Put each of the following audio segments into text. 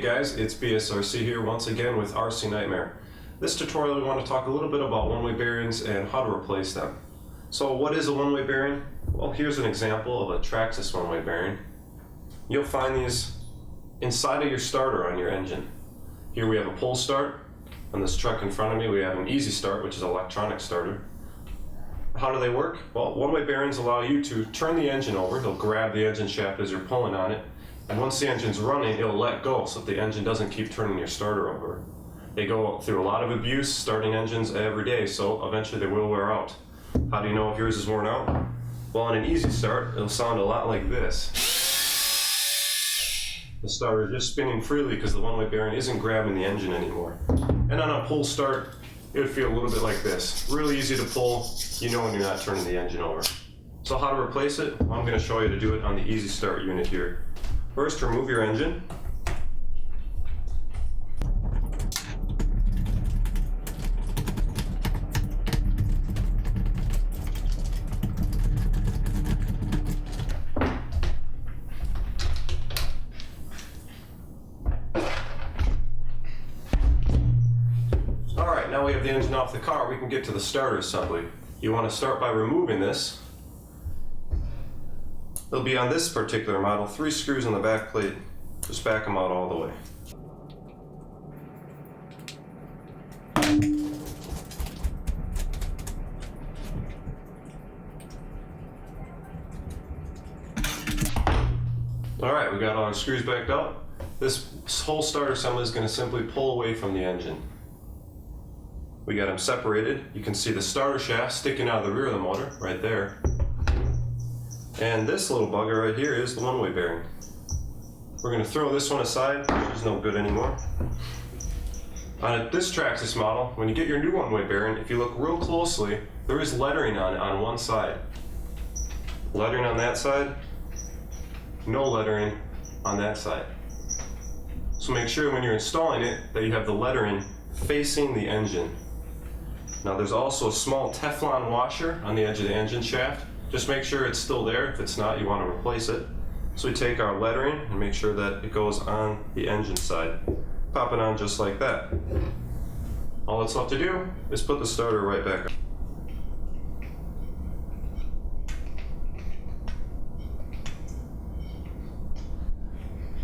guys, it's BSRC here once again with RC Nightmare. This tutorial we want to talk a little bit about one-way bearings and how to replace them. So what is a one-way bearing? Well, here's an example of a Traxxas one-way bearing. You'll find these inside of your starter on your engine. Here we have a pull start. On this truck in front of me we have an easy start, which is an electronic starter. How do they work? Well, one-way bearings allow you to turn the engine over. They'll grab the engine shaft as you're pulling on it. And once the engine's running, it'll let go so that the engine doesn't keep turning your starter over. They go through a lot of abuse starting engines every day, so eventually they will wear out. How do you know if yours is worn out? Well, on an easy start, it'll sound a lot like this. The starter is just spinning freely because the one-way bearing isn't grabbing the engine anymore. And on a pull start, it would feel a little bit like this. Really easy to pull, you know when you're not turning the engine over. So how to replace it? Well, I'm going to show you to do it on the easy start unit here. First, remove your engine. Alright, now we have the engine off the car, we can get to the starter assembly. You want to start by removing this. It'll be on this particular model, 3 screws on the back plate. Just back them out all the way. Alright, we got all our screws backed up. This whole starter assembly is going to simply pull away from the engine. We got them separated. You can see the starter shaft sticking out of the rear of the motor, right there. And this little bugger right here is the one-way bearing. We're going to throw this one aside, which is no good anymore. On this Traxxas model, when you get your new one-way bearing, if you look real closely, there is lettering on one side. Lettering on that side, no lettering on that side. So make sure when you're installing it that you have the lettering facing the engine. Now there's also a small Teflon washer on the edge of the engine shaft. Just make sure it's still there. If it's not, you want to replace it. So we take our lettering and make sure that it goes on the engine side. Pop it on just like that. All that's left to do is put the starter right back on.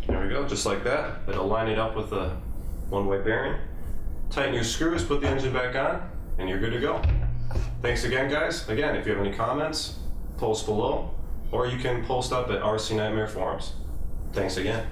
There we go, just like that. It'll line it up with the one-way bearing. Tighten your screws, put the engine back on, and you're good to go. Thanks again, guys. Again, if you have any comments, post below, or you can post up at RC Nightmare forums. Thanks again.